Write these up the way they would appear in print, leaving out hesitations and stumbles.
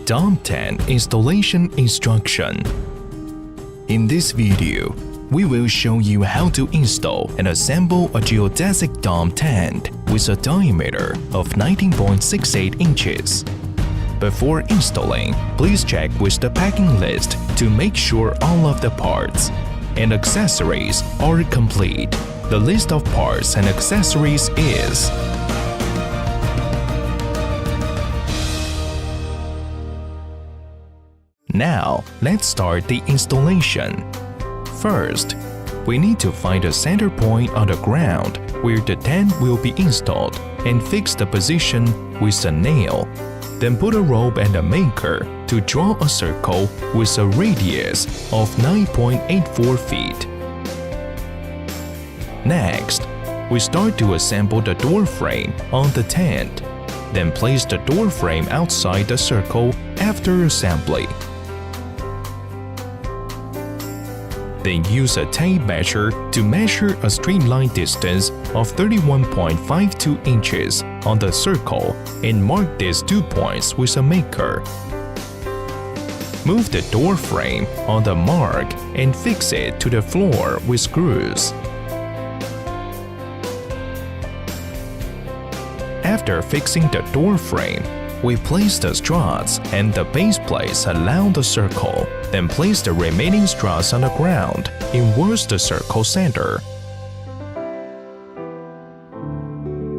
Dome tent installation instruction. In this video, we will show you how to install and assemble a geodezic dome tent with a diameter of 19.68 inches. Before installing, please check with the packing list to make sure all of the parts and accessories are complete. The list of parts and accessories is Now, let's start the installation. First, we need to find a center point on the ground where the tent will be installed and fix the position with a nail. Then put a rope and a maker to draw a circle with a radius of 9.84 feet. Next, we start to assemble the door frame on the tent. Then place the door frame outside the circle after assembly. Then use a tape measure to measure a straight line distance of 31.52 inches on the circle and mark these 2 points with a maker. Move the door frame on the mark and fix it to the floor with screws. After fixing the door frame, we place the struts and the base plates around the circle, then place the remaining struts on the ground inwards the circle center.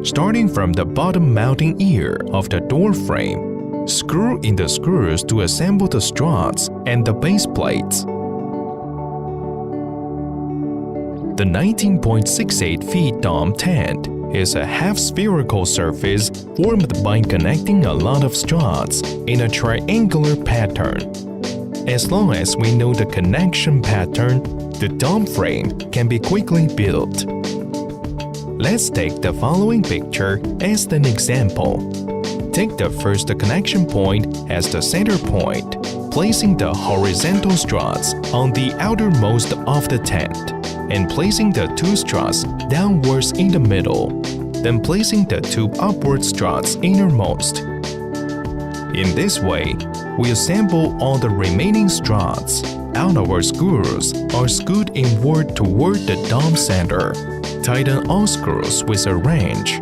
Starting from the bottom mounting ear of the door frame, screw in the screws to assemble the struts and the base plates. The 19.68 feet dome tent is a half-spherical surface formed by connecting a lot of struts in a triangular pattern. As long as we know the connection pattern, the dome frame can be quickly built. Let's take the following picture as an example. Take the first connection point as the center point, placing the horizontal struts on the outermost of the tent, and placing the 2 struts downwards in the middle, then placing the 2 upward struts innermost. In this way, we assemble all the remaining struts. Outward screws are screwed inward toward the dome center. Tighten all screws with a wrench.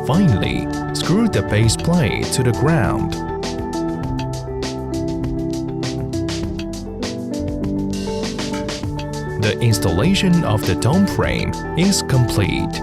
Finally, screw the base plate to the ground. The installation of the dome frame is complete.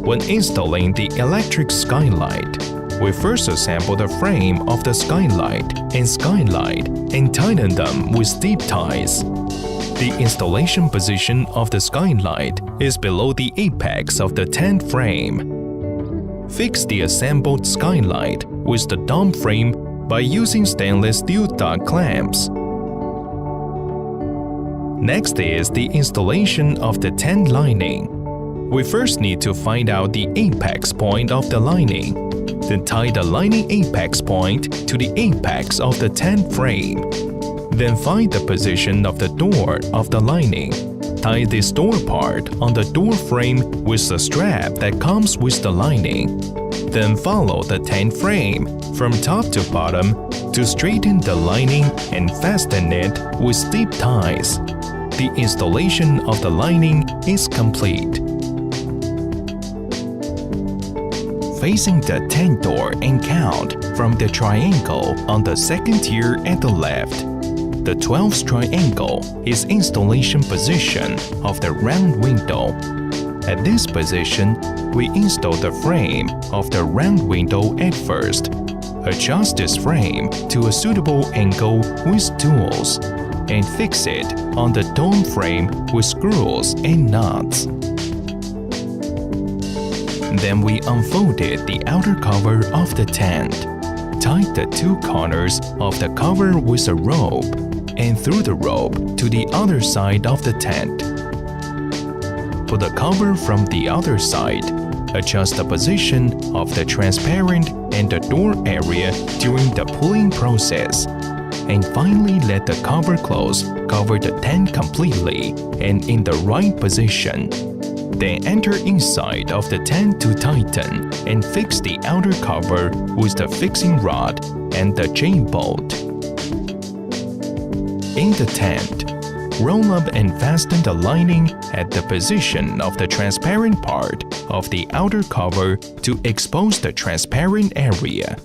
When installing the electric skylight, we first assemble the frame of the skylight and tighten them with zip ties. The installation position of the skylight is below the apex of the tent frame. Fix the assembled skylight with the dome frame by using stainless steel dot clamps. Next is the installation of the tent lining. We first need to find out the apex point of the lining. Then tie the lining apex point to the apex of the tent frame. Then find the position of the door of the lining. Tie this door part on the door frame with the strap that comes with the lining. Then follow the tent frame from top to bottom to straighten the lining and fasten it with zip ties. The installation of the lining is complete. Facing the tent door and count from the triangle on the second tier at the left. The 12th triangle is installation position of the round window. At this position, we install the frame of the round window at first. Adjust this frame to a suitable angle with tools and fix it on the dome frame with screws and nuts. Then we unfolded the outer cover of the tent. Tie the 2 corners of the cover with a rope and through the rope to the other side of the tent. Put the cover from the other side. Adjust the position of the transparent and the door area during the pulling process. and finally let the cover close cover the tent completely and in the right position. Then enter inside of the tent to tighten and fix the outer cover with the fixing rod and the chain bolt. In the tent, roll up and fasten the lining at the position of the transparent part of the outer cover to expose the transparent area.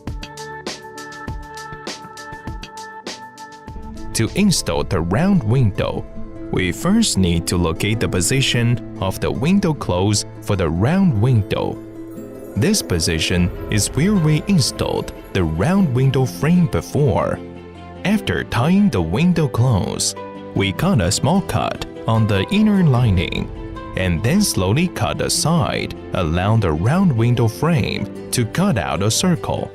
To install the round window, we first need to locate the position of the window close for the round window. This position is where we installed the round window frame before. After tying the window close, we cut a small cut on the inner lining and then slowly cut a side along the round window frame to cut out a circle.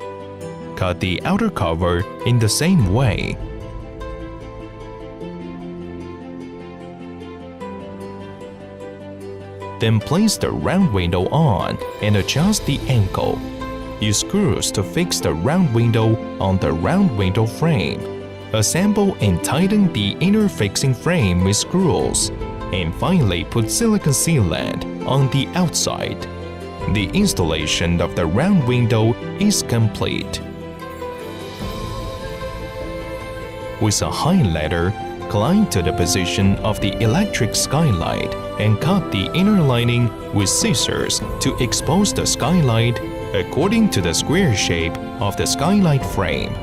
Cut the outer cover in the same way. Then place the round window on and adjust the angle. Use screws to fix the round window on the round window frame. Assemble and tighten the inner fixing frame with screws. And finally put silicone sealant on the outside. The installation of the round window is complete. With a highlighter, climb to the position of the electric skylight and cut the inner lining with scissors to expose the skylight according to the square shape of the skylight frame.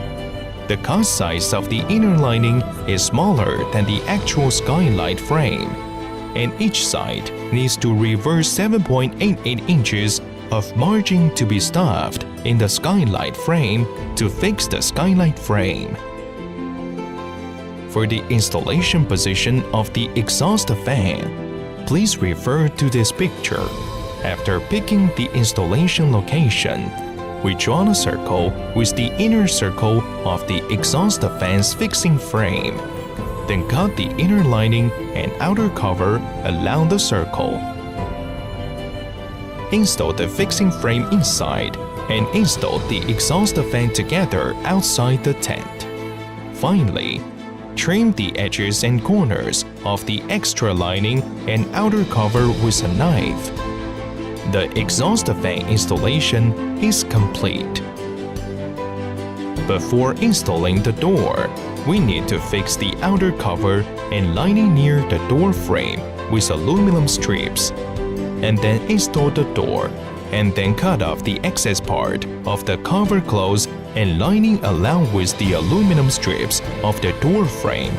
The cut size of the inner lining is smaller than the actual skylight frame, and each side needs to reverse 7.88 inches of margin to be stuffed in the skylight frame to fix the skylight frame. For the installation position of the exhaust fan, please refer to this picture. After picking the installation location, we draw a circle with the inner circle of the exhaust fan's fixing frame. Then cut the inner lining and outer cover along the circle. Install the fixing frame inside and install the exhaust fan together outside the tent. Finally, trim the edges and corners of the extra lining and outer cover with a knife. The exhaust fan installation is complete. Before installing the door, we need to fix the outer cover and lining near the door frame with aluminum strips, and then install the door, and then cut off the excess part of the cover close and lining along with the aluminum strips of the door frame.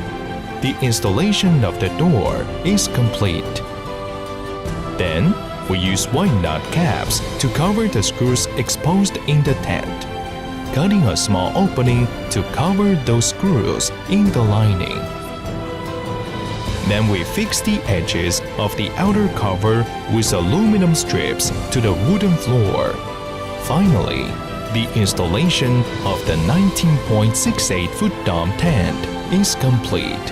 The installation of the door is complete. Then, we use white nut caps to cover the screws exposed in the tent, cutting a small opening to cover those screws in the lining. Then we fix the edges of the outer cover with aluminum strips to the wooden floor. Finally, the installation of the 19.68-foot dome tent is complete.